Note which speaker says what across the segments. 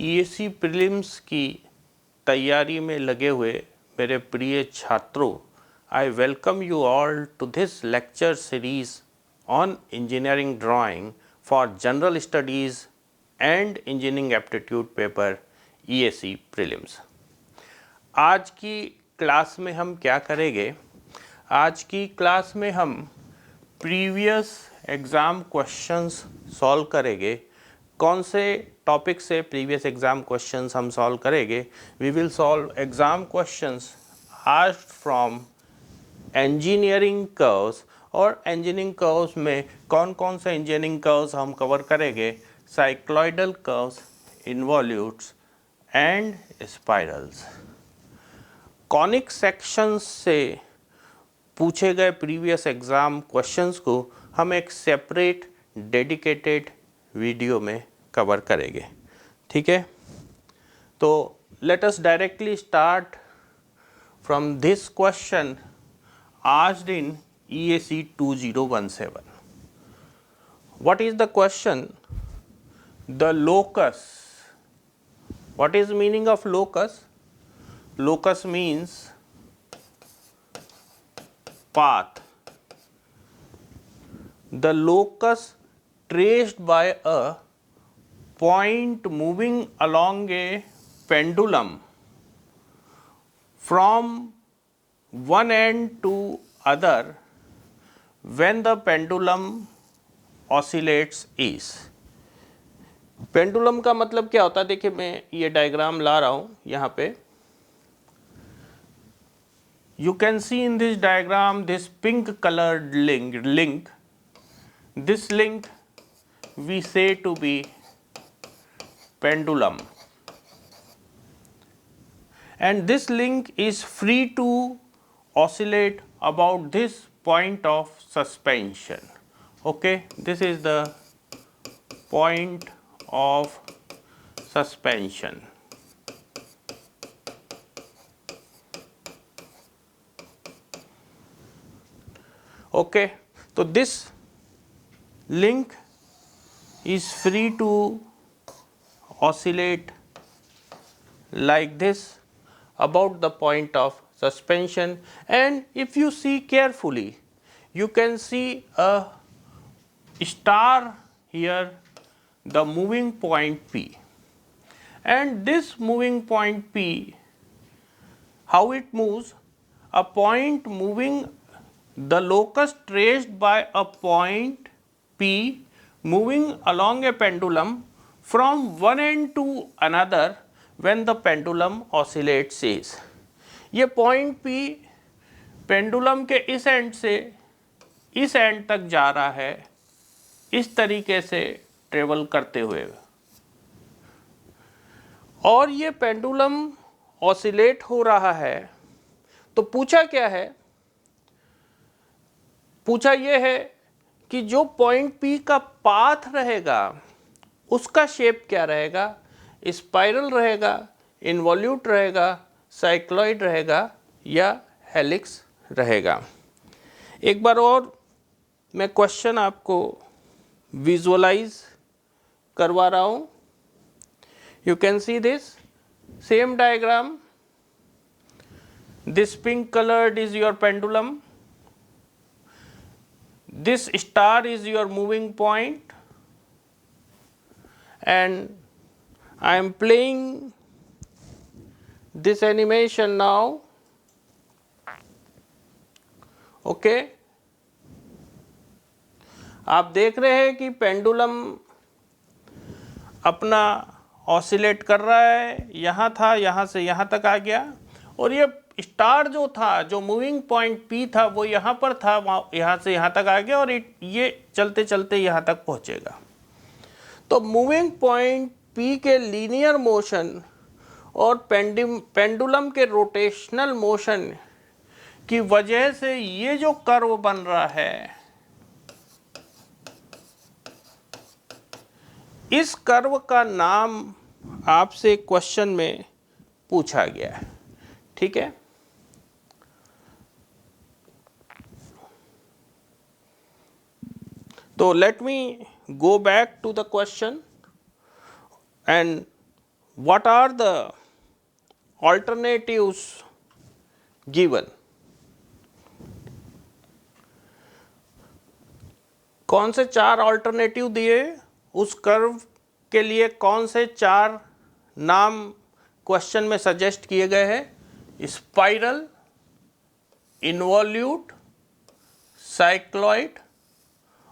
Speaker 1: EAC prelims की तैयारी में लगे हुए मेरे प्रिय छात्रों, I welcome you all to this lecture series on engineering drawing for general studies and engineering aptitude paper EAC prelims। आज की क्लास में हम क्या करेंगे? आज की क्लास में हम प्रीवियस एग्ज़ाम क्वेश्चंस सॉल्व करेंगे। कौन से टॉपिक से प्रीवियस एग्ज़ाम क्वेश्चंस हम सॉल्व करेंगे? We will solve exam questions asked from engineering curves. और इंजीनियरिंग कर्व्स में कौन कौन से इंजीनियरिंग कर्व्स हम कवर करेंगे? Cycloidal curves, involutes and spirals. Conic sections से पूछे गए प्रीवियस एग्ज़ाम क्वेश्चंस को हम एक सेपरेट डेडिकेटेड वीडियो में कवर करेंगे। ठीक है, तो let us directly start from this question asked in EAC 2017. What is the question? The locus. What is meaning of locus? Locus means path. The locus traced by a point moving along a pendulum from one end to other when the pendulum oscillates is। Pendulum का मतलब क्या होता है? देखिए, मैं ये diagram ला रहा हूं यहाँ पे। You can see in this diagram this pink colored link. This link we say to be pendulum, and this link is free to oscillate about this point of suspension. Okay, this is the point of suspension. Okay, so this link is free to oscillate like this about the point of suspension, and if you see carefully you can see a star here, the moving point P, and this moving point P, how it moves? A point moving, the locus traced by a point P moving along a pendulum from one end to another when the pendulum oscillates is। ये point P pendulum के इस and से इस and तक जा रहा है, इस तरीके से ट्रेवल करते हुए, और ये पेंडुलम ऑसिलेट हो रहा है। तो पूछा क्या है? पूछा ये है कि जो पॉइंट P का पाथ रहेगा उसका शेप क्या रहेगा? स्पाइरल रहेगा, इन्वॉल्यूट रहेगा, साइक्लॉइड रहेगा या हेलिक्स रहेगा? एक बार और मैं क्वेश्चन आपको विजुअलाइज करवा रहा हूँ। You can see this same diagram. This pink coloured is your pendulum, this star is your moving point, and I am playing this animation now। Okay, आप देख रहे हैं कि पेंडुलम अपना ऑसिलेट कर रहा है। यहाँ था, यहाँ से यहाँ तक आ गया, और ये स्टार जो था, जो मूविंग पॉइंट P था, वो यहाँ पर था, यहाँ से यहाँ तक आ गया, और ये चलते चलते यहाँ तक पहुँचेगा। तो मूविंग पॉइंट P के लीनियर मोशन और पेंडुलम के रोटेशनल मोशन की वजह से ये जो कर्व बन रहा है, इस कर्व का नाम आपसे क्वेश्चन में पूछा गया है। ठीक है, तो let me go back to the question and what are the alternatives given? कौन से 4 ऑल्टरनेटिव दिए, उस कर्व के लिए कौन से 4 नाम क्वेश्चन में सजेस्ट किए गए हैं? स्पाइरल, इन्वॉल्यूट, साइक्लॉइड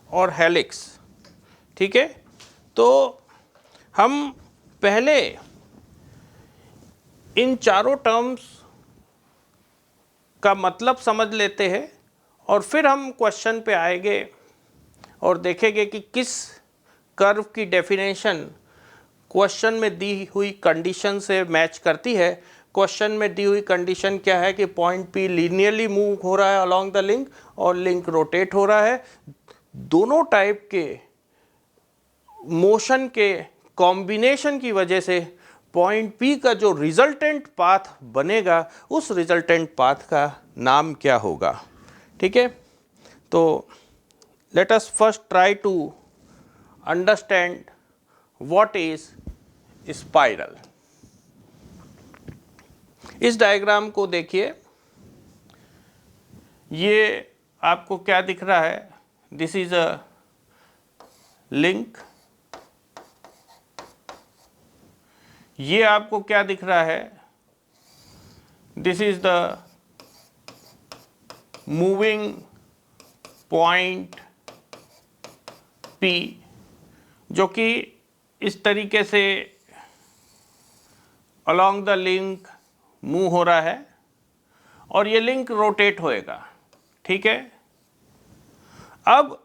Speaker 1: और हेलिक्स। ठीक है, तो हम पहले इन चारों टर्म्स का मतलब समझ लेते हैं और फिर हम क्वेश्चन पे आएंगे और देखेंगे कि किस कर्व की डेफिनेशन क्वेश्चन में दी हुई कंडीशन से मैच करती है। क्वेश्चन में दी हुई कंडीशन क्या है कि पॉइंट पी लीनियरली मूव हो रहा है अलोंग द लिंक और लिंक रोटेट हो रहा है। दोनों टाइप के मोशन के कॉम्बिनेशन की वजह से पॉइंट पी का जो रिजल्टेंट पाथ बनेगा, उस रिजल्टेंट पाथ का नाम क्या होगा। ठीक है, तो let us first try to understand what is spiral. इस डायग्राम को देखिए, ये आपको क्या दिख रहा है? This is a link. ये आपको क्या दिख रहा है? This is the moving point P, जो कि इस तरीके से अलोंग द लिंक मूव हो रहा है और ये लिंक रोटेट होएगा। ठीक है, अब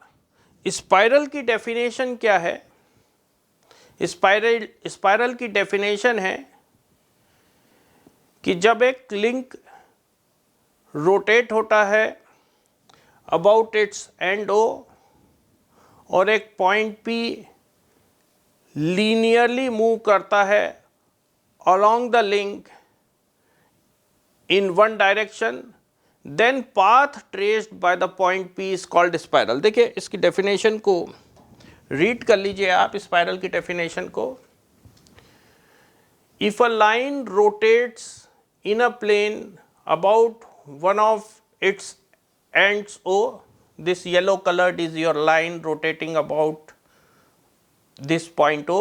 Speaker 1: स्पाइरल की डेफिनेशन क्या है? स्पाइरल की डेफिनेशन है कि जब एक लिंक रोटेट होता है अबाउट इट्स एंड O और एक पॉइंट P लीनियरली मूव करता है along the link in one direction, then path traced by the point P is called spiral. देखिए, इसकी डेफिनेशन को रीड कर लीजिए आप, स्पाइरल की डेफिनेशन को। If a line rotates in a plane about one of its ends O, this yellow colored is your line rotating about this point O,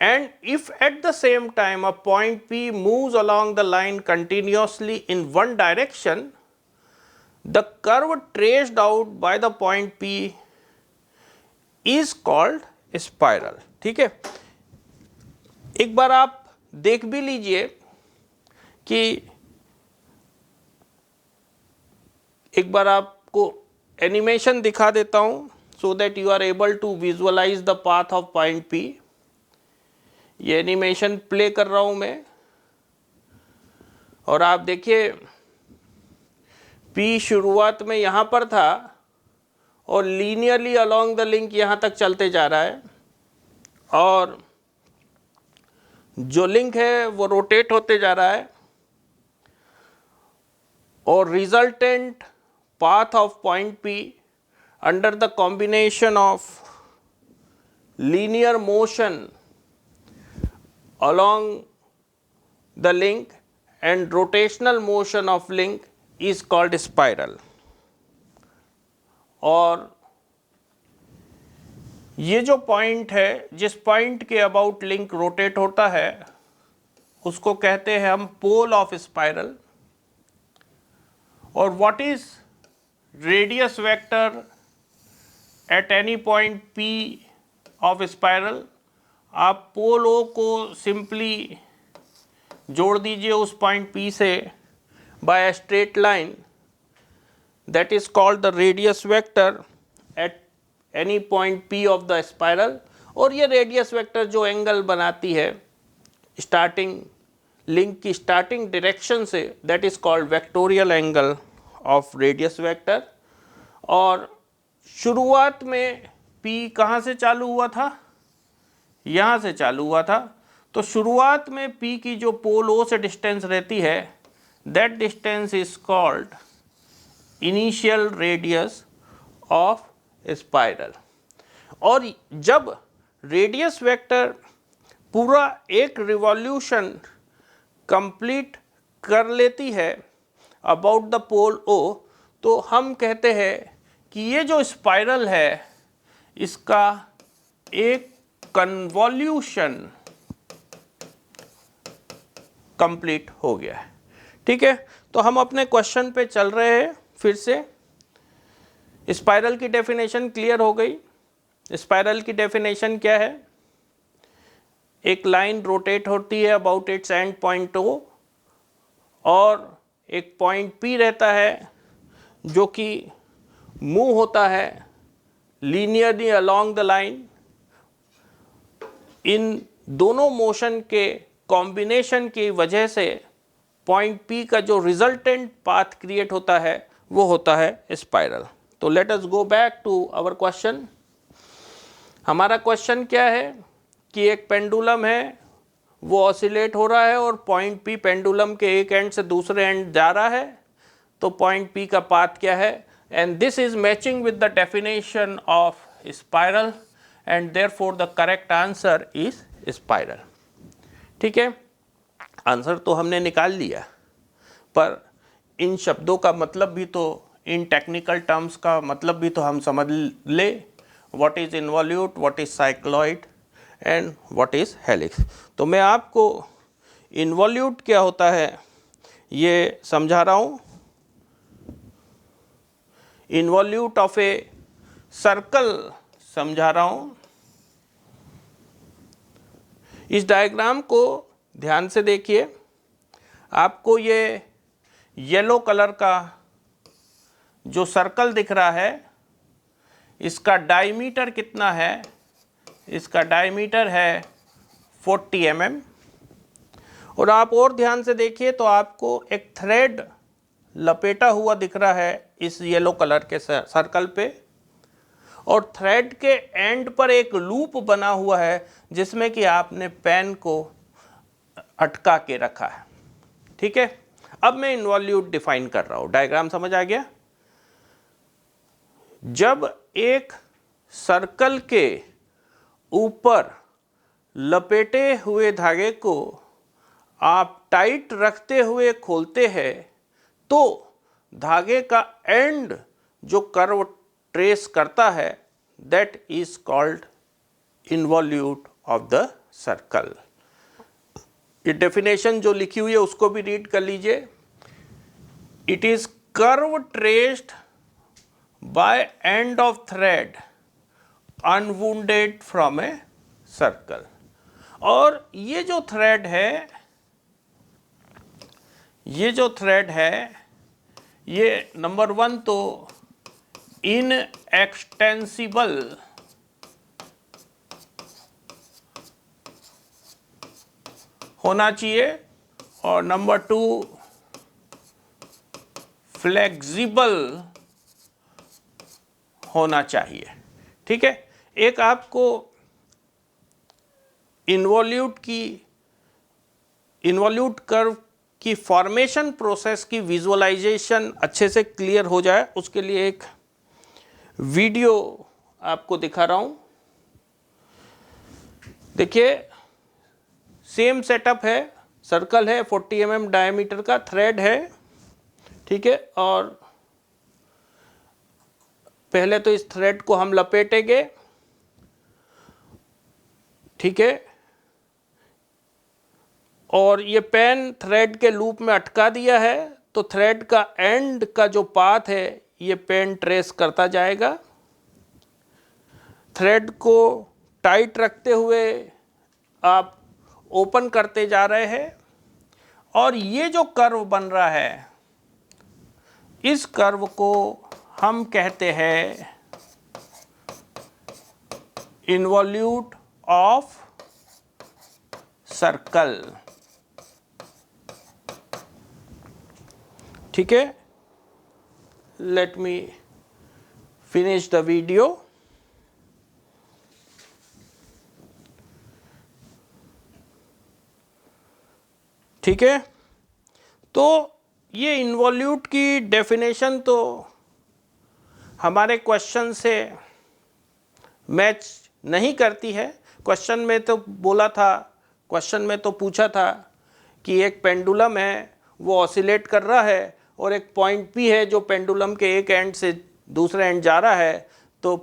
Speaker 1: and if at the same time a point P moves along the line continuously in one direction, the curve traced out by the point P is called spiral. ठीक है, एक बार आप देख भी लीजिए कि एक बार आपको एनिमेशन दिखा देता हूं so that you are able to visualise the path of point P। ये एनिमेशन प्ले कर रहा हूं मैं और आप देखिए P शुरुआत में यहां पर था और लीनियरली अलोंग द लिंक यहां तक चलते जा रहा है और जो लिंक है वो रोटेट होते जा रहा है और resultant path of point P under the combination of linear motion along the link and rotational motion of link is called spiral। और ये जो पॉइंट है, जिस पॉइंट के अबाउट लिंक रोटेट होता है, उसको कहते हैं हम पोल ऑफ स्पाइरल। और what is radius vector at any point P of spiral? आप पोल O को सिंपली जोड़ दीजिए उस पॉइंट P से by a straight line, that is called the radius vector at any point P of the spiral. और ये radius vector जो angle बनाती है स्टार्टिंग लिंक की स्टार्टिंग डायरेक्शन से, that is called vectorial angle of radius vector. और शुरुआत में P कहाँ से चालू हुआ था? यहाँ से चालू हुआ था। तो शुरुआत में P की जो पोल O से डिस्टेंस रहती है, that distance is called initial radius of spiral. और जब रेडियस वेक्टर पूरा एक रिवॉल्यूशन कंप्लीट कर लेती है अबाउट द पोल ओ, तो हम कहते हैं कि ये जो स्पाइरल है इसका एक कन्वॉल्यूशन कंप्लीट हो गया है। ठीक है, तो हम अपने क्वेश्चन पे चल रहे हैं फिर से। स्पाइरल की डेफिनेशन क्लियर हो गई। स्पाइरल की डेफिनेशन क्या है? एक लाइन रोटेट होती है about its end point O, और एक पॉइंट पी रहता है जो कि मूव होता है लीनियरली अलोंग द लाइन। इन दोनों मोशन के कॉम्बिनेशन की वजह से पॉइंट पी का जो रिजल्टेंट पाथ क्रिएट होता है वो होता है स्पाइरल। तो let us go back to our question. हमारा क्वेश्चन क्या है कि एक पेंडुलम है, वो ऑसिलेट हो रहा है और पॉइंट पी पेंडुलम के एक एंड से दूसरे एंड जा रहा है। तो पॉइंट पी का पाथ क्या है? And this is matching with the definition of spiral and therefore the correct answer is spiral. ठीक है, आंसर तो हमने निकाल लिया, पर इन शब्दों का मतलब भी तो, इन टेक्निकल टर्म्स का मतलब भी तो हम समझ ले। What is involute, what is cycloid and what is helix. तो मैं आपको इन्वॉल्यूट क्या होता है ये समझा रहा हूँ। इन्वॉल्यूट ऑफ ए सर्कल समझा रहा हूँ। इस डायग्राम को ध्यान से देखिए। आपको ये येलो कलर का जो सर्कल दिख रहा है, इसका डायमीटर कितना है? इसका डायमीटर है 40 mm। और आप और ध्यान से देखिए तो आपको एक थ्रेड लपेटा हुआ दिख रहा है इस येलो कलर के सर्कल पे, और थ्रेड के एंड पर एक लूप बना हुआ है जिसमें कि आपने पेन को अटका के रखा है। ठीक है, अब मैं इन्वॉल्यूट डिफाइन कर रहा हूं। डायग्राम समझ आ गया? जब एक सर्कल के ऊपर लपेटे हुए धागे को आप टाइट रखते हुए खोलते हैं तो धागे का एंड जो कर्व ट्रेस करता है that is called involute of the circle. ये डेफिनेशन जो लिखी हुई है उसको भी रीड कर लीजिए। It is curve traced by end of thread unwounded from a circle. और ये जो थ्रेड है, ये जो थ्रेड है, ये नंबर 1 तो इनएक्सटेंसिबल होना चाहिए, और नंबर 2 फ्लेक्सिबल होना चाहिए। ठीक है, एक आपको इन्वॉल्यूट कर्व की फॉर्मेशन प्रोसेस की विजुअलाइजेशन अच्छे से क्लियर हो जाए उसके लिए एक वीडियो आपको दिखा रहा हूं। देखिए, सेम सेटअप है, सर्कल है, 40 mm डायमीटर का थ्रेड है। ठीक है, और पहले तो इस थ्रेड को हम लपेटेंगे। ठीक है, और ये पेन थ्रेड के लूप में अटका दिया है, तो थ्रेड का एंड का जो पाथ है ये पेन ट्रेस करता जाएगा। थ्रेड को टाइट रखते हुए आप ओपन करते जा रहे हैं, और ये जो कर्व बन रहा है इस कर्व को हम कहते हैं इन्वॉल्यूट ऑफ सर्कल। ठीक है, let me finish the video. ठीक है, तो ये इन्वॉल्यूट की डेफिनेशन तो हमारे क्वेश्चन से मैच नहीं करती है। क्वेश्चन में तो बोला था क्वेश्चन में तो पूछा था कि एक पेंडुलम है वो ऑसिलेट कर रहा है और एक पॉइंट पी है जो पेंडुलम के एक एंड से दूसरे एंड जा रहा है, तो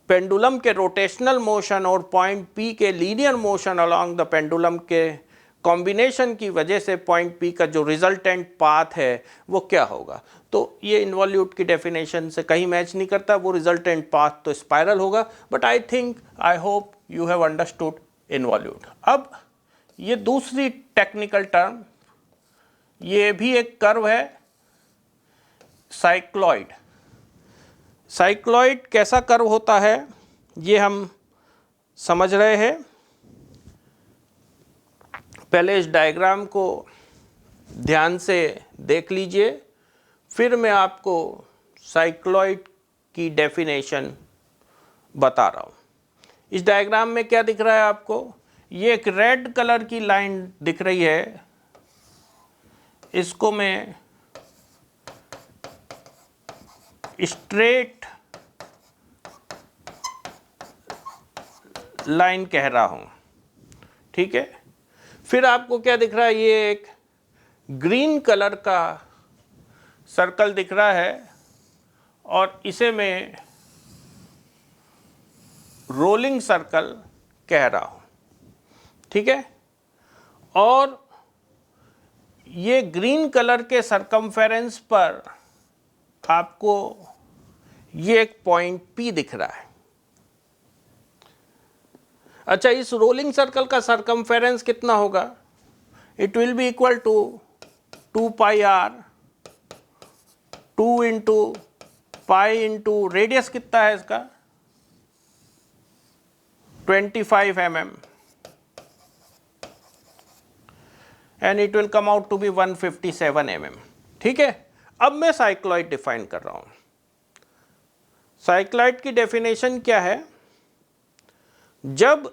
Speaker 1: पेंडुलम के रोटेशनल मोशन और पॉइंट पी के linear motion along the pendulum के कॉम्बिनेशन की वजह से पॉइंट पी का जो रिजल्टेंट पाथ है वो क्या होगा। तो ये इन्वॉल्यूट की डेफिनेशन से कहीं मैच नहीं करता, वो रिजल्टेंट पाथ तो स्पाइरल होगा। But I hope you have understood involute. अब ये दूसरी टेक्निकल टर्म, ये भी एक कर्व है, साइक्लॉइड। साइक्लॉइड कैसा कर्व होता है ये हम समझ रहे हैं। पहले इस डायग्राम को ध्यान से देख लीजिए, फिर मैं आपको साइक्लॉइड की डेफिनेशन बता रहा हूँ। इस डायग्राम में क्या दिख रहा है आपको, ये एक रेड कलर की लाइन दिख रही है, इसको मैं स्ट्रेट लाइन कह रहा हूँ, ठीक है। फिर आपको क्या दिख रहा है, ये एक ग्रीन कलर का सर्कल दिख रहा है और इसे मैं रोलिंग सर्कल कह रहा हूँ, ठीक है। और ये ग्रीन कलर के सरकमफेरेंस पर आपको ये एक पॉइंट P दिख रहा है। अच्छा, इस रोलिंग सर्कल का सरकमफेरेंस कितना होगा, it will be equal to 2 pi r, 2 into pi into radius कितना है इसका 25 mm and it will come out to be 157 mm, ठीक है। अब मैं साइक्लॉइड डिफाइन कर रहा हूं। साइक्लॉइड की डेफिनेशन क्या है, जब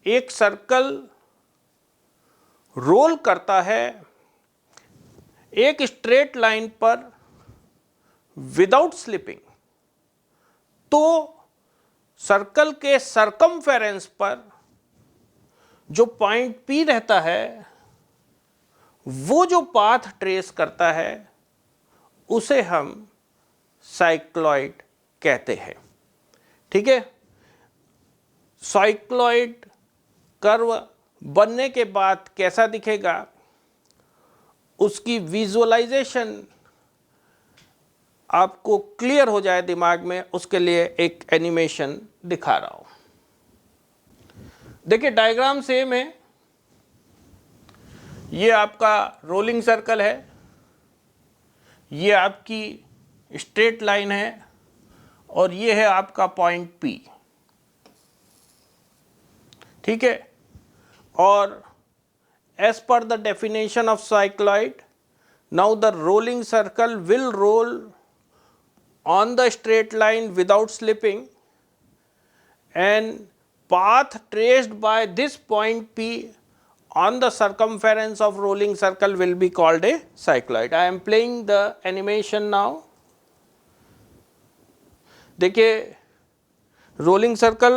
Speaker 1: एक सर्कल रोल करता है एक स्ट्रेट लाइन पर विदाउट स्लिपिंग, तो सर्कल के सरकमफेरेंस पर जो पॉइंट P रहता है वो जो पाथ ट्रेस करता है उसे हम साइक्लॉइड कहते हैं, ठीक है। साइक्लॉइड कर्व बनने के बाद कैसा दिखेगा उसकी विजुअलाइजेशन आपको क्लियर हो जाए दिमाग में, उसके लिए एक एनिमेशन दिखा रहा हूं। देखिए डायग्राम सेम है, ये आपका रोलिंग सर्कल है, ये आपकी स्ट्रेट लाइन है और ये है आपका पॉइंट P, ठीक है। और as per the definition of cycloid, now the rolling circle will roll on the straight line without slipping and path traced by this point P on the circumference of rolling circle will be called a cycloid. I am playing the animation now. देखिए rolling circle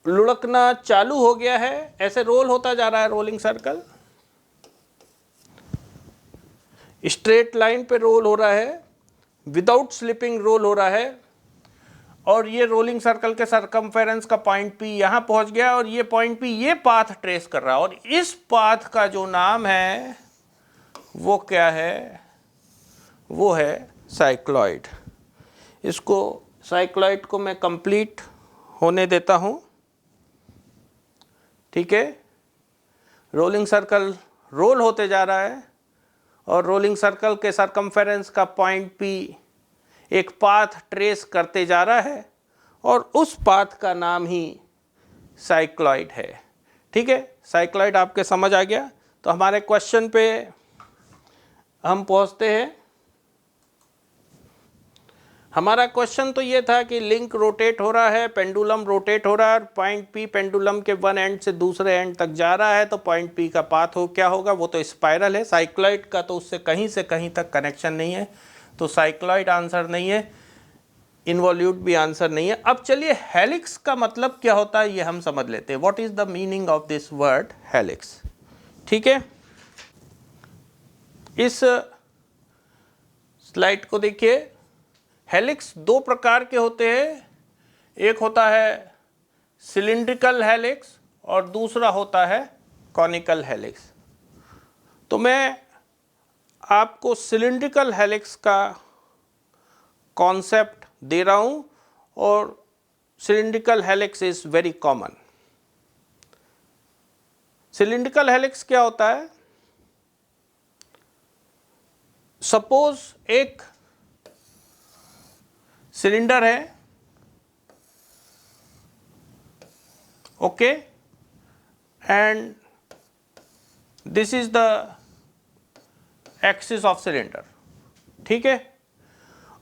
Speaker 1: लुढ़कना चालू हो गया है, ऐसे role होता जा रहा है रोलिंग सर्कल, स्ट्रेट लाइन पे रोल हो रहा है, विदाउट स्लिपिंग रोल हो रहा है। और ये रोलिंग सर्कल के सरकमफेरेंस का पॉइंट P यहाँ पहुँच गया और ये पॉइंट P ये पाथ ट्रेस कर रहा है और इस पाथ का जो नाम है वो क्या है, वो है साइक्लॉइड। इसको साइक्लॉइड को मैं कंप्लीट होने देता हूँ, ठीक है। रोलिंग सर्कल रोल होते जा रहा है और रोलिंग सर्कल के सरकमफेरेंस का पॉइंट P एक पाथ ट्रेस करते जा रहा है और उस पाथ का नाम ही साइक्लॉइड है, ठीक है। साइक्लॉइड आपके समझ आ गया, तो हमारे क्वेश्चन पे हम पहुंचते हैं। हमारा क्वेश्चन तो ये था कि लिंक रोटेट हो रहा है, पेंडुलम रोटेट हो रहा है, पॉइंट P पेंडुलम के वन एंड से दूसरे एंड तक जा रहा है, तो पॉइंट P का पाथ हो क्या होगा, वो तो स्पाइरल है। साइक्लॉइड का तो उससे कहीं से कहीं तक कनेक्शन नहीं है, तो साइक्लॉइड आंसर नहीं है। इन्वॉल्यूट भी आंसर नहीं है। अब चलिए हेलिक्स का मतलब क्या होता है ये हम समझ लेते हैं। What is the meaning of this word helix? ठीक है, इस स्लाइड को देखिए। हेलिक्स दो प्रकार के होते हैं, एक होता है सिलिंड्रिकल हेलिक्स और दूसरा होता है कॉनिकल हेलिक्स। तो मैं आपको सिलिंड्रिकल हेलिक्स का कॉन्सेप्ट दे रहा हूं और cylindrical helix is very common. Cylindrical helix क्या होता है? सपोज एक सिलेंडर है, okay, and this is the axis of cylinder, ठीक है,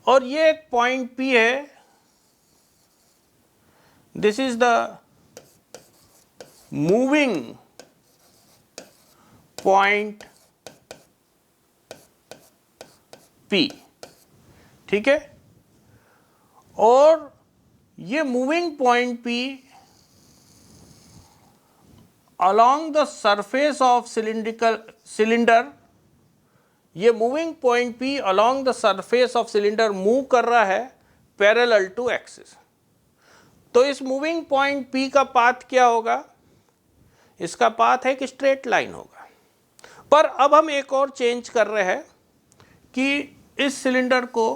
Speaker 1: और ये एक पॉइंट P है, this is the moving point P, ठीक है, और ये moving point P along the surface of cylinder, ये moving point P along the surface of cylinder move कर रहा है पैरेलल टू एक्सिस। तो इस मूविंग पॉइंट P का पाथ क्या होगा? इसका पाथ एक स्ट्रेट लाइन होगा। पर अब हम एक और चेंज कर रहे हैं कि इस सिलेंडर को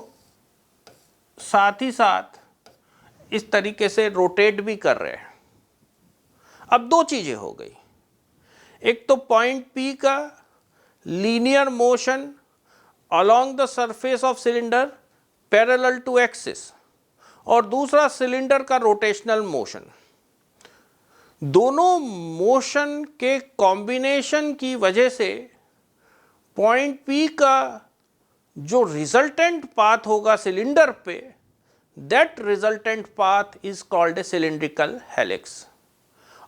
Speaker 1: साथ ही साथ इस तरीके से रोटेट भी कर रहे हैं। अब दो चीजें हो गई, एक तो पॉइंट P का linear motion along the surface of cylinder parallel to axis, और दूसरा सिलेंडर का रोटेशनल मोशन। दोनों मोशन के कॉम्बिनेशन की वजह से पॉइंट P का जो रिजल्टेंट पाथ होगा सिलेंडर पे, that resultant path is called a cylindrical helix.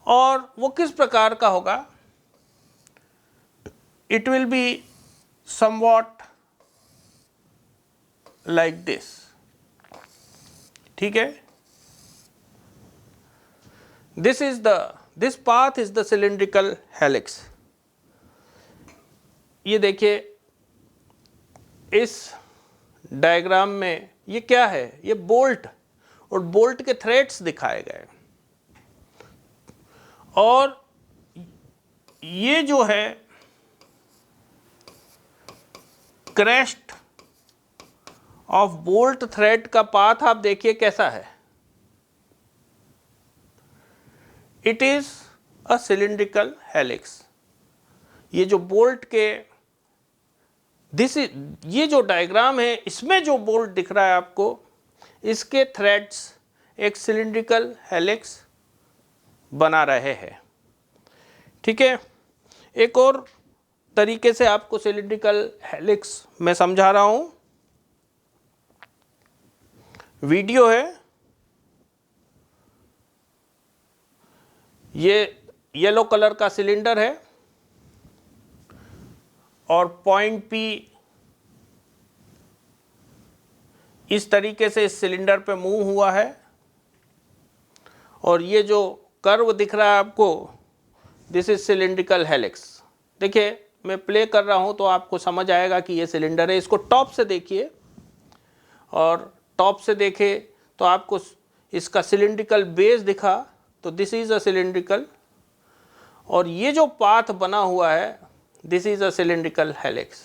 Speaker 1: और वो किस प्रकार का होगा? It will be somewhat like this, ठीक है। This path is the cylindrical helix. ये देखिए इस डायग्राम में ये क्या है? ये बोल्ट और बोल्ट के थ्रेड्स दिखाए गए, और ये जो है क्रेस्ट ऑफ बोल्ट थ्रेड का पाथ आप देखिए कैसा है। It is a cylindrical helix. ये जो बोल्ट के ये जो डायग्राम है, इसमें जो बोल्ट दिख रहा है आपको, इसके थ्रेड्स एक सिलिंड्रिकल हेलिक्स बना रहे हैं, ठीक है। एक और तरीके से आपको सिलिंड्रिकल हेलिक्स मैं समझा रहा हूं। वीडियो है, ये येलो कलर का सिलेंडर है और पॉइंट P इस तरीके से इस सिलेंडर पे मूव हुआ है, और ये जो कर्व दिख रहा है आपको, दिस इज सिलिंड्रिकल हेलिक्स। देखिए मैं प्ले कर रहा हूं तो आपको समझ आएगा कि ये सिलेंडर है। इसको टॉप से देखिए, और टॉप से देखे तो आपको इसका सिलिंड्रिकल बेस दिखा, तो दिस इज अ सिलिंड्रिकल, और ये जो पाथ बना हुआ है, this is a cylindrical helix.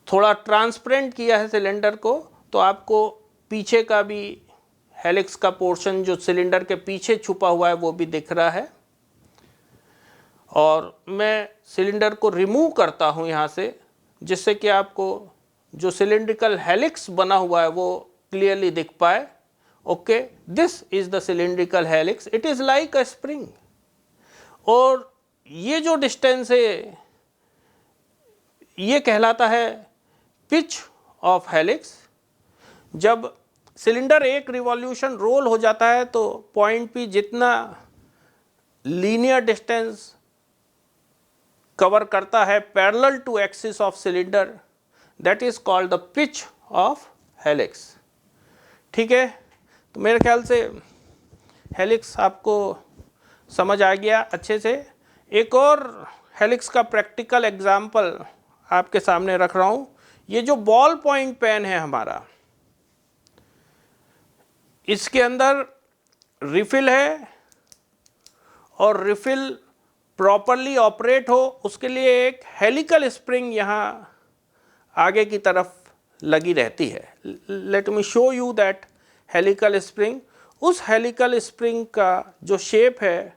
Speaker 1: थोड़ा ट्रांसपेरेंट किया है सिलेंडर को, तो आपको पीछे का भी हेलिक्स का पोर्शन जो सिलेंडर के पीछे छुपा हुआ है वो भी दिख रहा है। और मैं सिलेंडर को रिमूव करता हूं यहां से, जिससे कि आपको जो सिलिंड्रिकल हेलिक्स बना हुआ है वो क्लियरली दिख पाए। Okay, this is the cylindrical helix, it is like a spring. और ये जो डिस्टेंस है ये कहलाता है पिच ऑफ हेलिक्स। जब सिलेंडर एक रिवॉल्यूशन रोल हो जाता है तो पॉइंट P जितना लीनियर डिस्टेंस कवर करता है parallel to axis of cylinder, that is called the pitch of helix, ठीक है, तो मेरे ख्याल से हेलिक्स आपको समझ आ गया अच्छे से। एक और हेलिक्स का प्रैक्टिकल एग्जाम्पल आपके सामने रख रहा हूँ। ये जो बॉल पॉइंट पेन है हमारा, इसके अंदर रिफिल है और रिफिल प्रॉपरली ऑपरेट हो उसके लिए एक हेलिकल स्प्रिंग यहाँ आगे की तरफ लगी रहती है। Let me show you that helical spring. उस हेलिकल स्प्रिंग का जो शेप है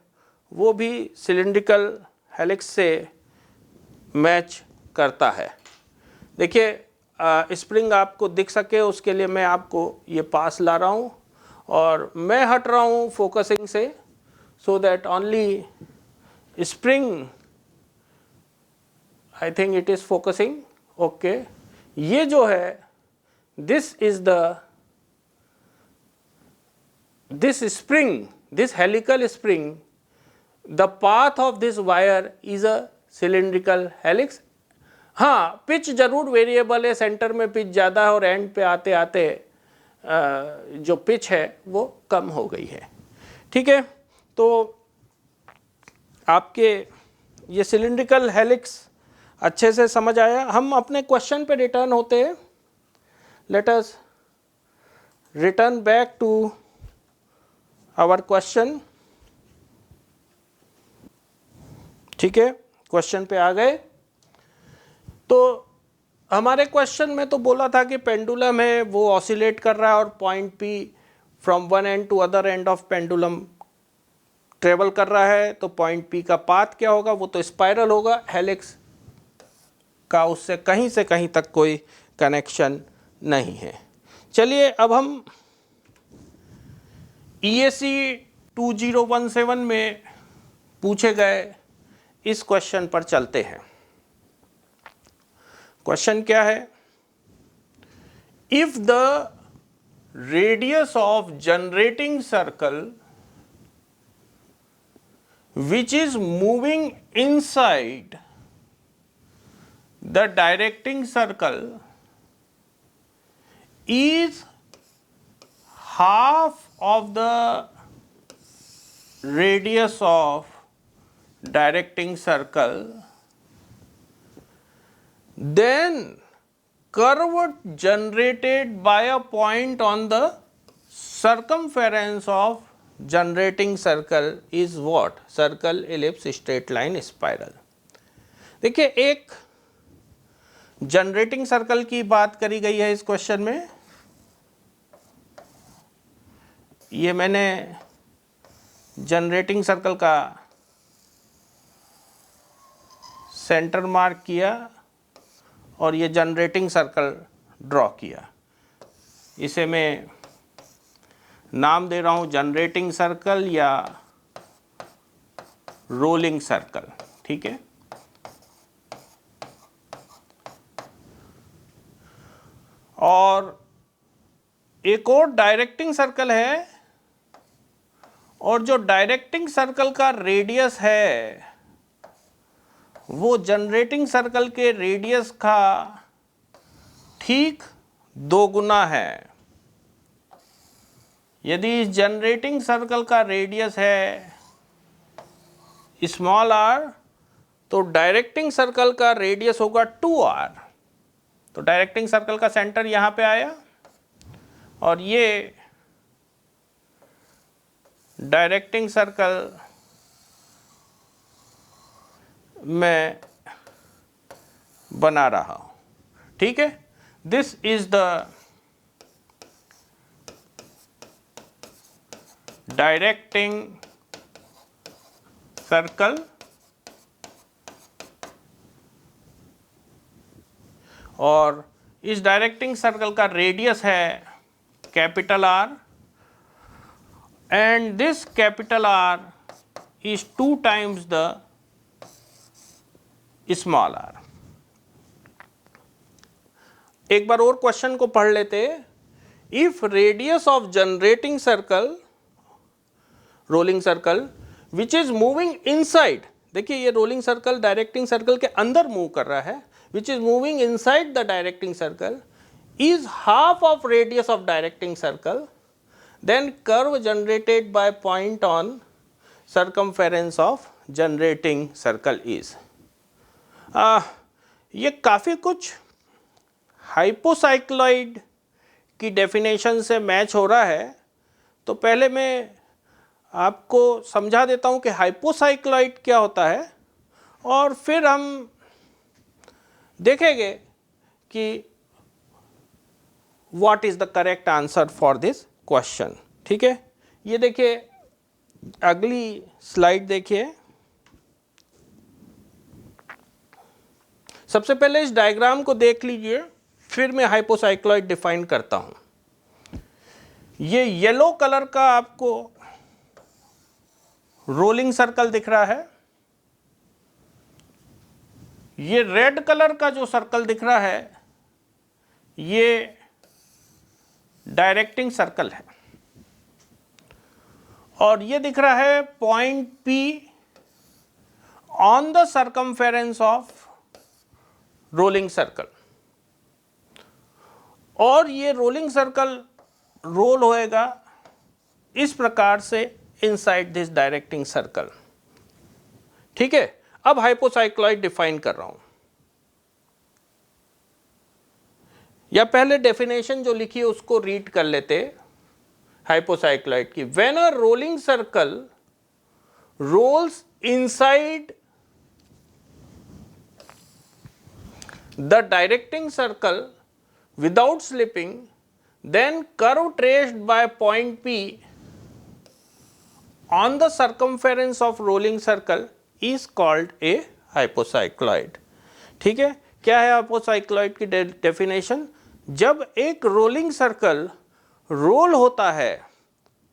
Speaker 1: वो भी सिलिंड्रिकल हेलिक्स से मैच करता है। देखिए स्प्रिंग आपको दिख सके उसके लिए मैं आपको ये पास ला रहा हूँ और मैं हट रहा हूँ फोकसिंग से, so that only spring, I think it is focusing, okay. ये जो है this is this spring, this helical spring, the path of this wire is a cylindrical helix. हाँ, पिच जरूर वेरिएबल है, सेंटर में पिच ज़्यादा है और एंड पे आते आते जो पिच है वो कम हो गई है। ठीक है, तो आपके ये सिलिंड्रिकल हेलिक्स अच्छे से समझ आया। हम अपने क्वेश्चन पे रिटर्न होते हैं। Let us return back to our question. ठीक है, क्वेश्चन पे आ गए। तो हमारे क्वेश्चन में तो बोला था कि पेंडुलम है वो ऑसिलेट कर रहा है और point P from one end to other end of pendulum travel कर रहा है, तो पॉइंट पी का पाथ क्या होगा, वो तो स्पाइरल होगा। हेलिक्स का उससे कहीं से कहीं तक कोई कनेक्शन नहीं है। चलिए अब हम EAC 2017 में पूछे गए इस क्वेश्चन पर चलते हैं। क्वेश्चन क्या है? If the radius of generating circle which is moving inside the directing circle is half of the radius of directing circle, then curve generated by a point on the circumference of generating circle is what? Circle, ellipse, straight line, spiral. देखिए एक generating circle की बात करी गई है इस question में। ये मैंने जनरेटिंग सर्कल का सेंटर मार्क किया और ये जनरेटिंग सर्कल ड्रॉ किया। इसे मैं नाम दे रहा हूं जनरेटिंग सर्कल या रोलिंग सर्कल। ठीक है, और एक और डायरेक्टिंग सर्कल है, और जो डायरेक्टिंग सर्कल का रेडियस है वो जनरेटिंग सर्कल के रेडियस का ठीक 2 गुना है। यदि इस जनरेटिंग सर्कल का रेडियस है स्मॉल r, तो डायरेक्टिंग सर्कल का रेडियस होगा 2r। तो डायरेक्टिंग सर्कल का सेंटर यहाँ पे आया और ये डायरेक्टिंग सर्कल मैं बना रहा हूँ। ठीक है, this is the directing circle और इस डायरेक्टिंग सर्कल का रेडियस है capital R and this capital R is 2 times the small r। एक बार और क्वेश्चन को पढ़ लेते। If radius of generating circle, rolling circle, which is moving inside, देखिए ये रोलिंग सर्कल डायरेक्टिंग सर्कल के अंदर मूव कर रहा है, which is moving inside the directing circle is half of radius of directing circle, then curve generated by point on circumference of generating circle is. ये काफ़ी कुछ हाइपोसाइक्लॉइड की डेफिनेशन से मैच हो रहा है, तो पहले मैं आपको समझा देता हूँ कि हाइपोसाइक्लॉइड क्या होता है और फिर हम देखेंगे कि what is the correct answer for this question. ठीक है, ये देखिए अगली स्लाइड देखिए। सबसे पहले इस डायग्राम को देख लीजिए, फिर मैं हाइपोसाइक्लॉइड डिफाइन करता हूं। ये येलो कलर का आपको रोलिंग सर्कल दिख रहा है, ये रेड कलर का जो सर्कल दिख रहा है ये डायरेक्टिंग सर्कल है, और ये दिख रहा है point P on the circumference of rolling circle, और ये रोलिंग सर्कल रोल होएगा इस प्रकार से इनसाइड दिस डायरेक्टिंग सर्कल। ठीक है, अब हाइपोसाइक्लॉइड डिफाइन कर रहा हूं, या पहले डेफिनेशन जो लिखी है उसको रीड कर लेते हाइपोसाइक्लॉइड की। When a rolling circle rolls inside the directing circle without slipping, then curve traced by point P on the circumference of rolling circle is called a hypocycloid। ठीक है, क्या है हाइपोसाइक्लॉइड की डेफिनेशन? जब एक रोलिंग सर्कल रोल होता है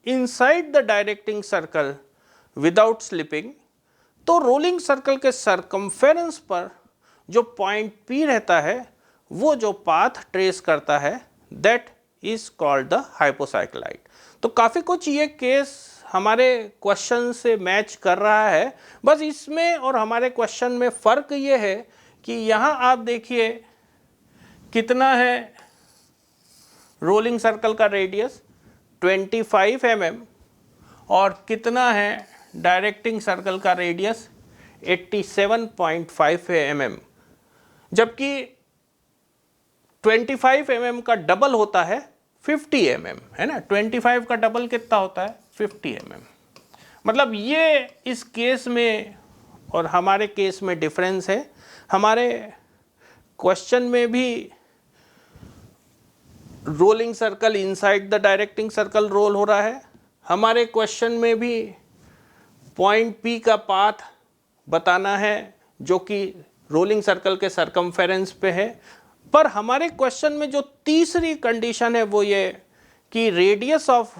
Speaker 1: inside the directing circle without slipping, तो रोलिंग सर्कल के सरकमफेरेंस पर जो पॉइंट P रहता है वो जो पाथ ट्रेस करता है दैट इज कॉल्ड द हाइपोसाइक्लॉइड। तो काफ़ी कुछ ये केस हमारे क्वेश्चन से मैच कर रहा है, बस इसमें और हमारे क्वेश्चन में फ़र्क ये है कि यहाँ आप देखिए कितना है रोलिंग सर्कल का रेडियस 25 mm और कितना है डायरेक्टिंग सर्कल का रेडियस 87.5 mm, जबकि 25 mm का डबल होता है 50 mm, है ना। 25 का डबल कितना होता है 50 mm। मतलब ये इस केस में और हमारे केस में डिफरेंस है। हमारे क्वेश्चन में भी rolling circle inside the directing circle roll हो रहा है, हमारे क्वेश्चन में भी पॉइंट P का पाथ बताना है जो कि रोलिंग सर्कल के सरकमफेरेंस पे है, पर हमारे क्वेश्चन में जो तीसरी कंडीशन है वो ये कि radius of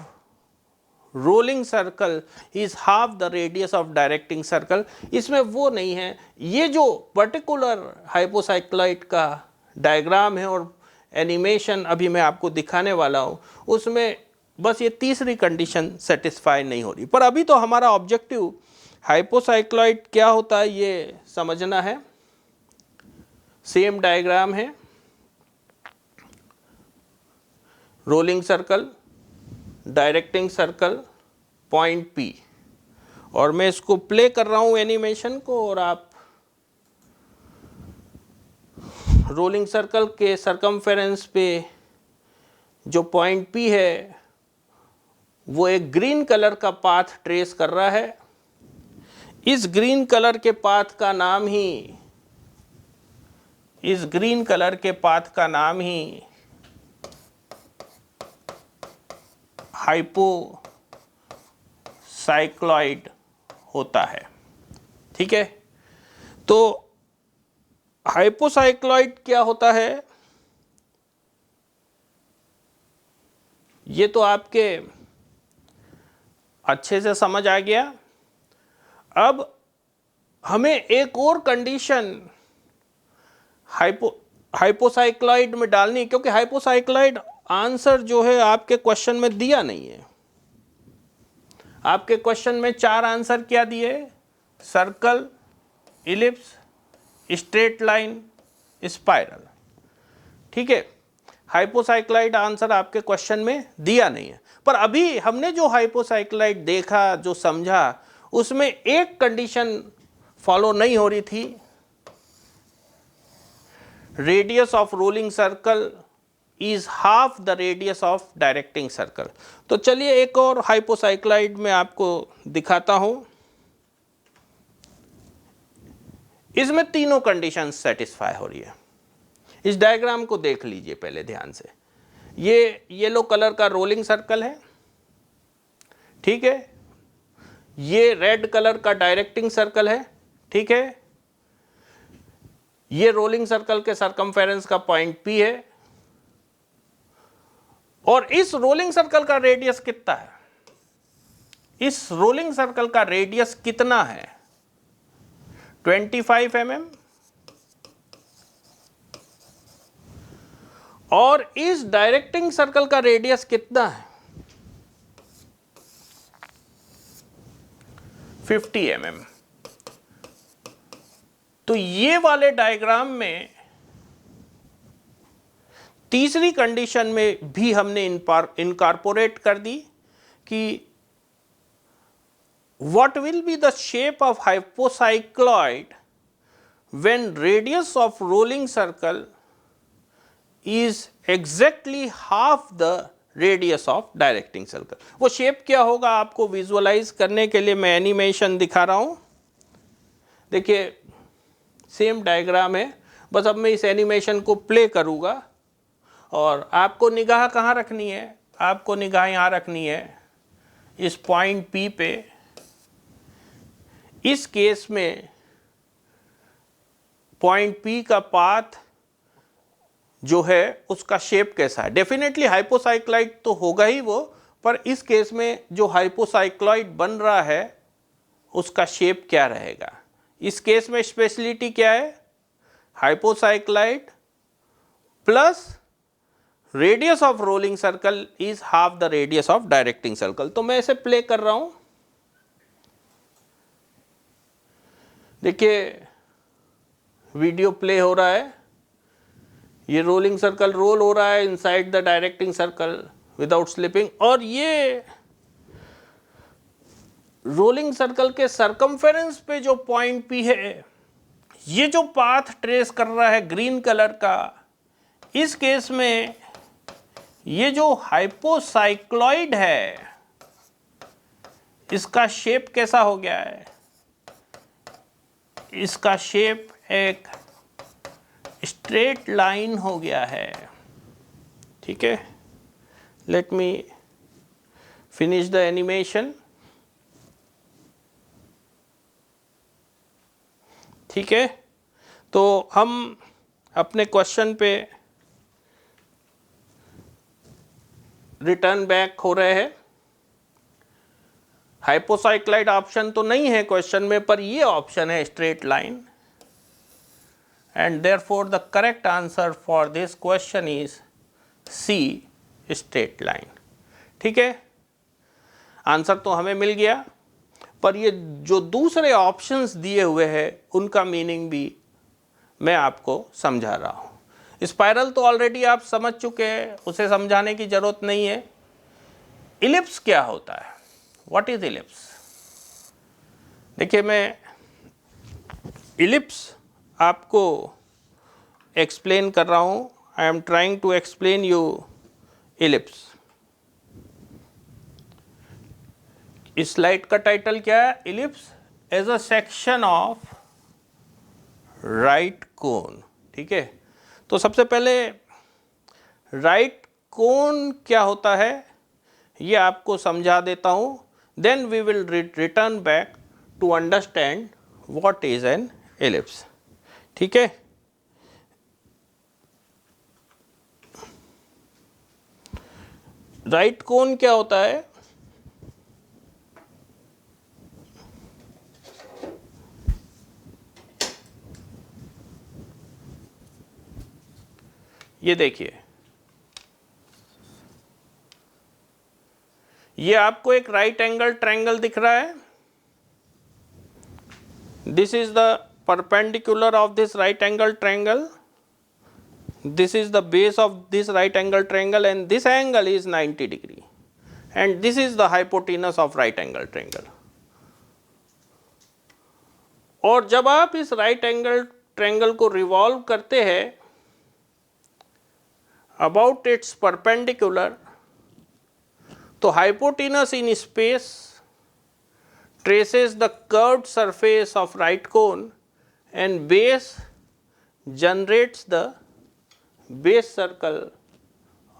Speaker 1: rolling circle is half the radius of directing circle, इसमें वो नहीं है। ये जो पर्टिकुलर हाइपोसाइक्लॉइड का डायग्राम है और एनिमेशन अभी मैं आपको दिखाने वाला हूँ, उसमें बस ये तीसरी कंडीशन सेटिस्फाई नहीं हो रही। पर अभी तो हमारा ऑब्जेक्टिव हाइपोसाइक्लॉइड क्या होता है ये समझना है। सेम डायग्राम है, rolling circle, directing circle, point P, और मैं इसको प्ले कर रहा हूँ एनिमेशन को, और आप रोलिंग सर्कल के सरकमफेरेंस पे जो पॉइंट P है वो एक ग्रीन कलर का पाथ ट्रेस कर रहा है। इस ग्रीन कलर के पाथ का नाम ही हाइपोसाइक्लॉइड होता है। ठीक है, तो हाइपोसाइक्लॉइड क्या होता है ये तो आपके अच्छे से समझ आ गया। अब हमें एक और कंडीशन हाइपोसाइक्लॉइड में डालनी है, क्योंकि हाइपोसाइक्लॉइड आंसर जो है आपके क्वेश्चन में दिया नहीं है। आपके क्वेश्चन में 4 आंसर क्या दिए? Circle, ellipse, straight line, spiral. ठीक है, हाइपोसाइक्लाइड आंसर आपके क्वेश्चन में दिया नहीं है। पर अभी हमने जो हाइपोसाइक्लाइड देखा, जो समझा, उसमें एक कंडीशन फॉलो नहीं हो रही थी, radius of rolling circle is half the radius of directing circle. तो चलिए एक और हाइपोसाइक्लाइड में आपको दिखाता हूं। इसमें तीनों कंडीशन सेटिस्फाई हो रही है। इस डायग्राम को देख लीजिए पहले ध्यान से। ये येलो कलर का रोलिंग सर्कल है, ठीक है। ये रेड कलर का डायरेक्टिंग सर्कल है, ठीक है। ये रोलिंग सर्कल के सरकमफेरेंस का पॉइंट P है, और इस रोलिंग सर्कल का रेडियस कितना है? इस रोलिंग सर्कल का रेडियस कितना है? 25 mm। और इस डायरेक्टिंग सर्कल का रेडियस कितना है? 50 mm। तो ये वाले डायग्राम में तीसरी कंडीशन में भी हमने इनकॉर्पोरेट कर दी कि what will be the shape of hypocycloid when radius of rolling circle is exactly half the radius of directing circle। वो शेप क्या होगा आपको विजुअलाइज करने के लिए मैं एनिमेशन दिखा रहा हूं। देखिए सेम डायग्राम है, बस अब मैं इस एनिमेशन को प्ले करूंगा और आपको निगाह कहाँ रखनी है? आपको निगाह यहाँ रखनी है इस पॉइंट P पे। इस केस में पॉइंट P का पाथ जो है उसका शेप कैसा है? डेफिनेटली हाइपोसाइक्लॉइड तो होगा ही वो, पर इस केस में जो हाइपोसाइक्लॉइड बन रहा है उसका शेप क्या रहेगा? इस केस में स्पेशलिटी क्या है? Hypocycloid plus radius of rolling circle is half the radius of directing circle. तो मैं इसे प्ले कर रहा हूं, देखिए वीडियो प्ले हो रहा है। ये रोलिंग सर्कल रोल हो रहा है inside the directing circle without slipping, और ये रोलिंग सर्कल के सरकमफेरेंस पे जो पॉइंट P है, ये जो पाथ ट्रेस कर रहा है ग्रीन कलर का, इस केस में ये जो हाइपोसाइक्लॉइड है इसका शेप कैसा हो गया है? इसका शेप एक स्ट्रेट लाइन हो गया है, ठीक है। Let me finish the animation, ठीक है। तो हम अपने क्वेश्चन पे रिटर्न बैक हो रहे हैं। हाइपोसाइक्लॉइड ऑप्शन तो नहीं है क्वेश्चन में, पर ये ऑप्शन है straight line, and therefore the correct answer for this question is C, straight line, ठीक है। आंसर तो हमें मिल गया, पर ये जो दूसरे ऑप्शंस दिए हुए हैं उनका मीनिंग भी मैं आपको समझा रहा हूँ। स्पाइरल तो ऑलरेडी आप समझ चुके हैं, उसे समझाने की जरूरत नहीं है। इलिप्स क्या होता है? What is ellipse? देखिए मैं इलिप्स आपको एक्सप्लेन कर रहा हूँ। I am trying to explain you ellipse. इस स्लाइड का टाइटल क्या है? Ellipse as a section of right cone, ठीक है। तो सबसे पहले राइट कोन क्या होता है ये आपको समझा देता हूं, then we will return back to understand what is an ellipse, ठीक है। राइट कोन क्या होता है? ये देखिए, ये आपको एक राइट एंगल ट्रायंगल दिख रहा है। This is the perpendicular of this right angle triangle, this is the base of this right angle triangle and this angle is 90 degree and this is the hypotenuse of right angle triangle. और जब आप इस right angle triangle को revolve करते हैं about it's perpendicular, तो hypotenuse in space traces the curved surface of right cone and base generates the base circle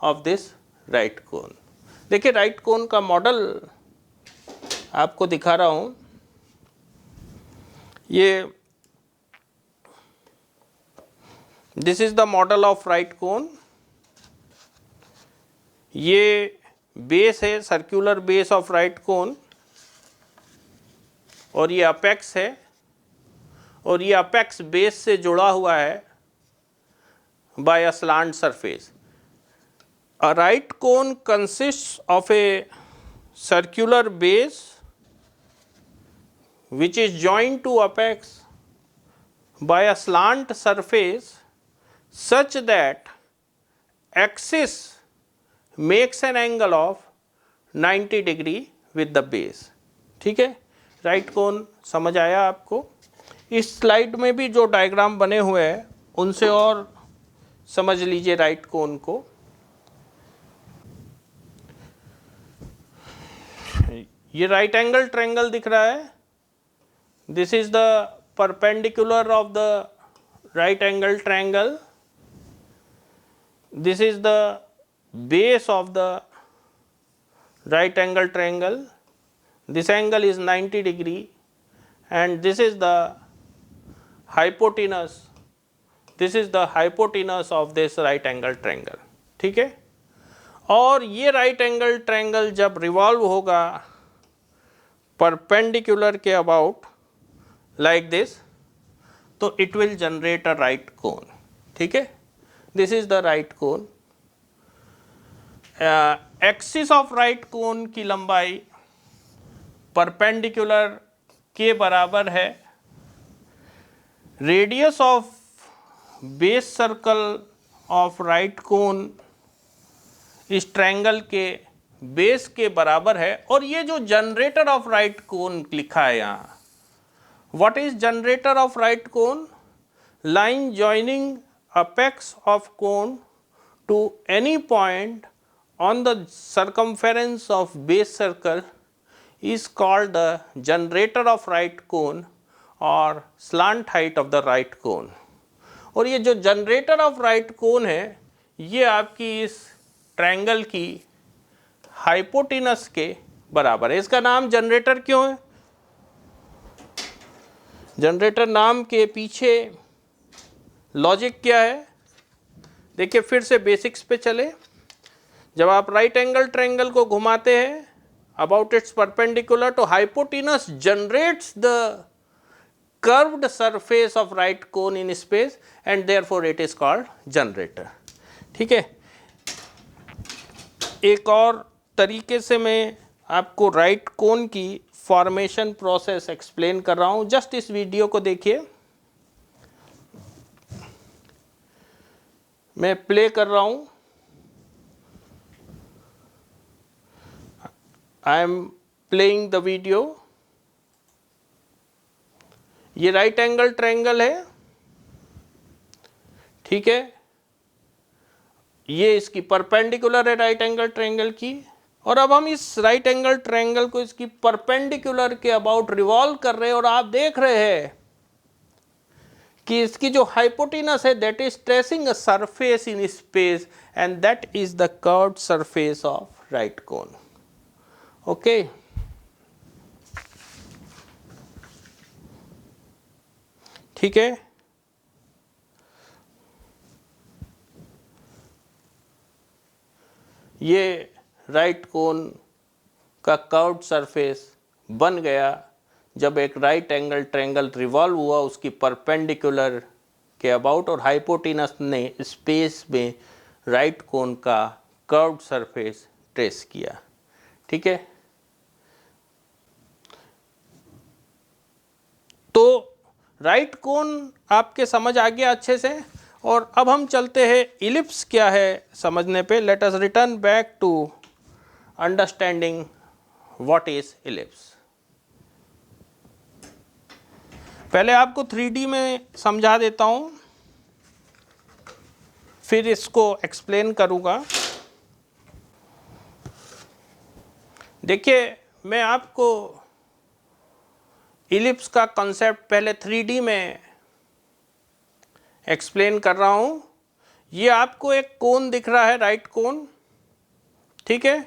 Speaker 1: of this right cone. देखिए right cone का मॉडल आपको दिखा रहा हूं, ये this is the model of right cone. ये base है, circular base of right cone, और ये अपेक्स है और ये अपेक्स बेस से जुड़ा हुआ है by a slant surface. A right cone consists of a circular base which is joined to apex by a slant surface such that axis makes an angle of 90 degree with the base. ठीक है, right कोन समझ आया आपको. इस slide में भी जो diagram बने हुए हैं उनसे और समझ लीजिए राइट कोन को. ये राइट एंगल ट्रायंगल दिख रहा है. This is the perpendicular of the right angle triangle. This is the base of the right angle triangle. This angle is 90 degree and this is the hypotenuse. This is the hypotenuse of this right angle triangle. ठीक है, और ये right angle triangle जब revolve होगा perpendicular के about like this, तो it will generate a right cone. ठीक है, this is the right cone. Axis of right cone की लंबाई परपेंडिकुलर के बराबर है radius of base circle of right cone इस ट्रायंगल के बेस के बराबर है. और ये जो जनरेटर ऑफ राइट कोन लिखा है यहाँ, what is generator of right cone? Line joining apex of cone to any point on the circumference of base circle is called the generator of right cone or slant height of the right cone. और ये जो generator of right cone है ये आपकी इस triangle की hypotenuse के बराबर है. इसका नाम जनरेटर क्यों है? जनरेटर नाम के पीछे लॉजिक क्या है? देखिए फिर से बेसिक्स पे चले. जब आप राइट एंगल ट्रायंगल को घुमाते हैं अबाउट इट्स परपेंडिकुलर, तो hypotenuse generates the curved surface of right cone in space and therefore it is called generator. ठीक है, एक और तरीके से मैं आपको राइट कोन की फॉर्मेशन प्रोसेस एक्सप्लेन कर रहा हूं. जस्ट इस वीडियो को देखिए, मैं प्ले कर रहा हूं. I am playing the video. ये राइट एंगल ट्रायंगल है. ठीक है, ये इसकी परपेंडिकुलर है राइट एंगल ट्रायंगल की. और अब हम इस राइट एंगल ट्रायंगल को इसकी परपेंडिकुलर के अबाउट रिवॉल्व कर रहे हैं और आप देख रहे हैं कि इसकी जो हाइपोटेनस है that is tracing a surface in space and that is the curved surface of right cone. Okay, ठीक है. ये राइट कोन का कर्व्ड सरफेस बन गया जब एक राइट एंगल ट्रायंगल रिवॉल्व हुआ उसकी परपेंडिकुलर के अबाउट और हाइपोटेनस ने स्पेस में राइट कोन का कर्व्ड सरफेस ट्रेस किया. ठीक है, तो राइट कोन आपके समझ आ गया अच्छे से. और अब हम चलते हैं इलिप्स क्या है समझने पे. Let us return back to understanding what is ellipse. पहले आपको 3D में समझा देता हूं, फिर इसको एक्सप्लेन करूंगा. देखिए, मैं आपको इलिप्स का कॉन्सेप्ट पहले 3D में एक्सप्लेन कर रहा हूं. ये आपको एक कोन दिख रहा है, राइट कोन, ठीक है.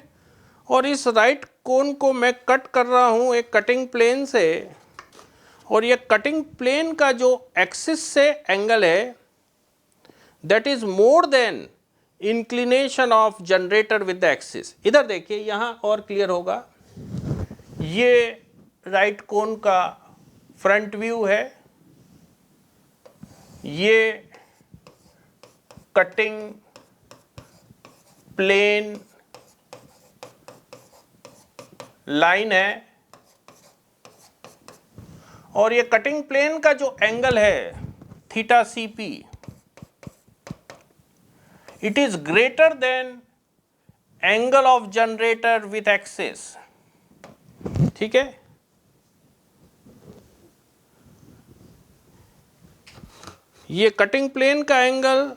Speaker 1: और इस राइट कोन को मैं कट कर रहा हूं एक कटिंग प्लेन से, और ये कटिंग प्लेन का जो एक्सिस से एंगल है that is more than inclination of generator with the axis. इधर देखिए, यहां और क्लियर होगा. ये राइट कोन का फ्रंट व्यू है, ये कटिंग प्लेन लाइन है, और ये कटिंग प्लेन का जो एंगल है theta C P, it is greater than angle of generator with axis. ठीक है. ये कटिंग प्लेन का एंगल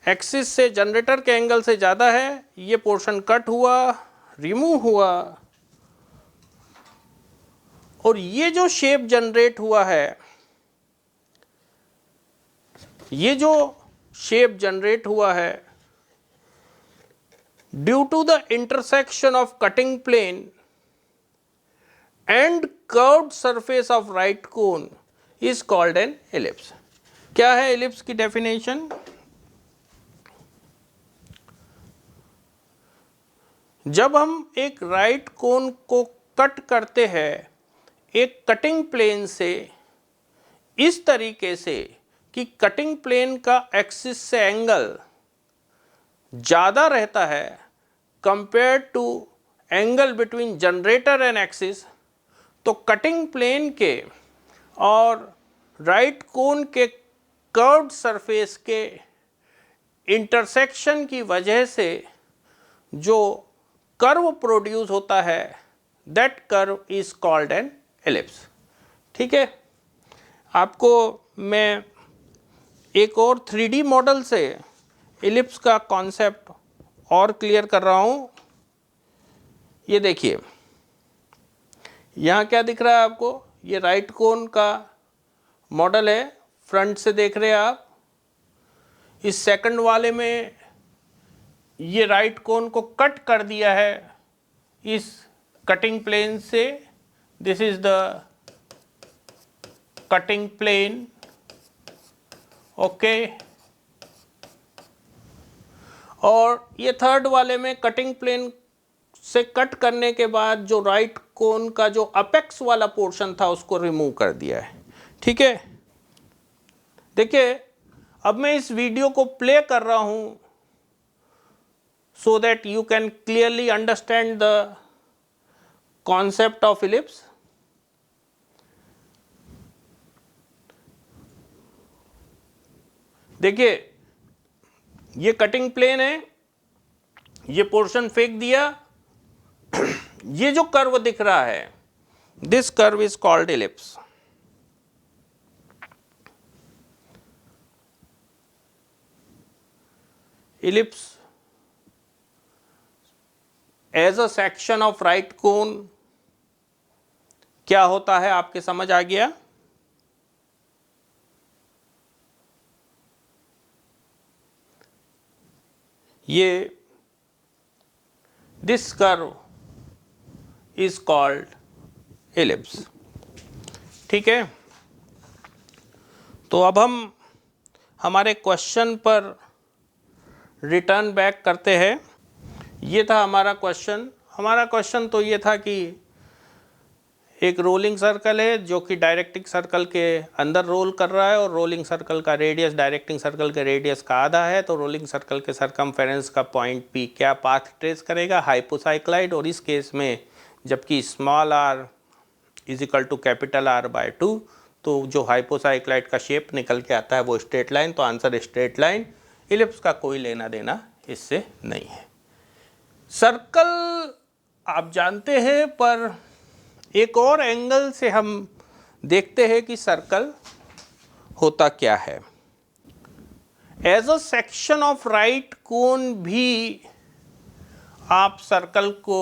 Speaker 1: एक्सिस से जनरेटर के एंगल से ज़्यादा है. ये पोर्शन कट हुआ, रिमूव हुआ, और ये जो शेप जनरेट हुआ है, ये जो शेप जनरेट हुआ है due to the intersection of cutting plane and curved surface of right cone is called an ellipse. क्या है एलिप्स की डेफिनेशन? जब हम एक राइट कोन को कट करते हैं एक कटिंग प्लेन से इस तरीके से कि कटिंग प्लेन का एक्सिस से एंगल ज़्यादा रहता है compare to angle between generator and axis, तो कटिंग प्लेन के और राइट कोन के कर्व्ड सरफेस के इंटरसेक्शन की वजह से जो कर्व प्रोड्यूस होता है that curve is called an ellipse. ठीक है. आपको मैं एक और 3D मॉडल से एलिप्स का कॉन्सेप्ट और क्लियर कर रहा हूं. ये देखिए, यहाँ क्या दिख रहा है आपको? ये राइट कोन का मॉडल है, फ्रंट से देख रहे हैं आप. इस सेकंड वाले में ये राइट कोन को कट कर दिया है इस कटिंग प्लेन से. This is the cutting plane. Okay. और ये थर्ड वाले में कटिंग प्लेन से कट करने के बाद जो राइट कोन का जो अपेक्स वाला पोर्शन था उसको रिमूव कर दिया है. ठीक है. देखिए, अब मैं इस वीडियो को प्ले कर रहा हूं so that you can clearly understand the concept of ellipse. देखिए, ये कटिंग प्लेन है, ये पोर्शन फेंक दिया. ये जो कर्व दिख रहा है this curve is called ellipse. ellipse as a section of right cone क्या होता है आपके समझ आ गया? ये this curve is called ellipse. ठीक है. तो अब हम हमारे क्वेश्चन पर रिटर्न बैक करते हैं. ये था हमारा क्वेश्चन. हमारा क्वेश्चन तो ये था कि एक रोलिंग सर्कल है जो कि डायरेक्टिंग सर्कल के अंदर रोल कर रहा है, और रोलिंग सर्कल का रेडियस डायरेक्टिंग सर्कल के रेडियस का आधा है. तो रोलिंग सर्कल के सरकमफेरेंस का पॉइंट पी क्या पाथ ट्रेस करेगा? हाइपोसाइक्लाइड. और इस केस में जबकि small r is equal to capital R/2, तो जो हाइपोसाइक्लाइड का शेप निकल के आता है वो स्ट्रेट लाइन, तो आंसर स्ट्रेट लाइन। इलिप्स का कोई लेना देना इससे नहीं है। सर्कल आप जानते हैं, पर एक और एंगल से हम देखते हैं कि सर्कल होता क्या है। As a section of right cone भी आप सर्कल को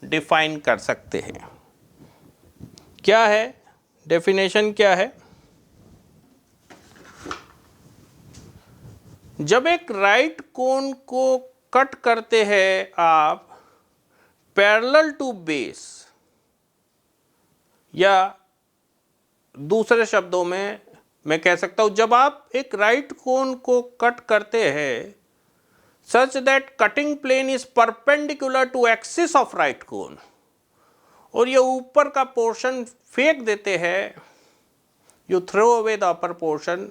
Speaker 1: डिफाइन कर सकते हैं। क्या है डेफिनेशन, क्या है? जब एक राइट कोन को कट करते हैं आप पैरेलल टू बेस, या दूसरे शब्दों में मैं कह सकता हूं, जब आप एक राइट कोन को कट करते हैं such that cutting plane is perpendicular to axis of right cone, और ये ऊपर का पोर्शन फेंक देते हैं, you throw away the upper portion,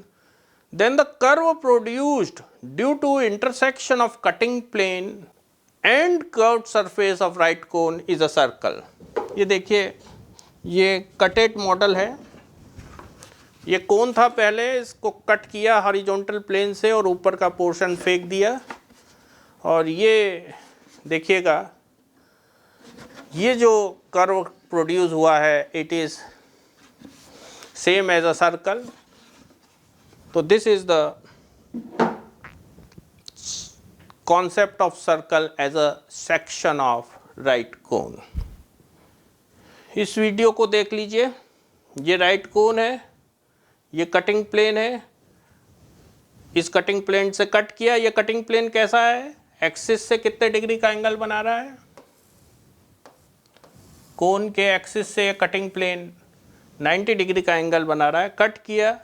Speaker 1: then the curve produced due to intersection of cutting plane and curved surface of right cone is a circle. ये देखिए, ये कटेड मॉडल है। ये कोन था पहले, इसको कट किया हॉरिजॉन्टल प्लेन से और ऊपर का पोर्शन फेंक दिया, और ये देखिएगा ये जो कर्व प्रोड्यूस हुआ है it is same as a circle. So this is the concept of circle as a section of right cone. इस वीडियो को देख लीजिए, ये राइट कोन है, ये कटिंग प्लेन है, इस कटिंग प्लेन से कट किया। ये कटिंग प्लेन कैसा है, एक्सिस से कितने डिग्री का एंगल बना रहा है, कोन के एक्सिस से कटिंग प्लेन 90 डिग्री का एंगल बना रहा है। कट किया,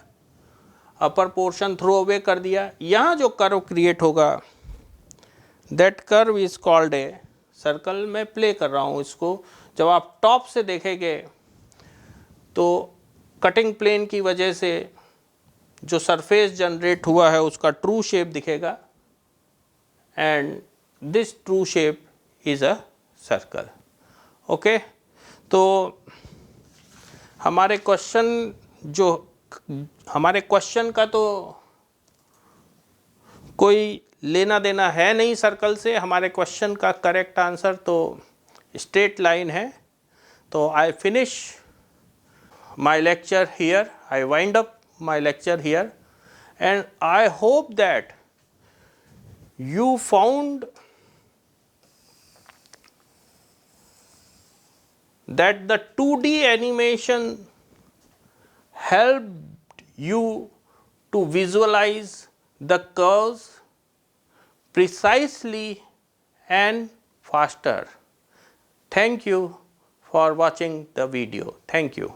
Speaker 1: अपर पोर्शन थ्रो अवे कर दिया, यहाँ जो कर्व क्रिएट होगा that curve is called a circle. मैं प्ले कर रहा हूँ इसको। जब आप टॉप से देखेंगे तो कटिंग प्लेन की वजह से जो सरफेस जनरेट हुआ है उसका ट्रू शेप दिखेगा, and this true shape is a circle. Okay, तो हमारे क्वेश्चन का तो कोई लेना देना है नहीं सर्कल से। हमारे क्वेश्चन का करेक्ट आंसर तो स्ट्रेट लाइन है। तो I finish my lecture here, I wind up my lecture here, and I hope that you found that the 2D animation helped you to visualize the curves precisely and faster. Thank you for watching the video. Thank you.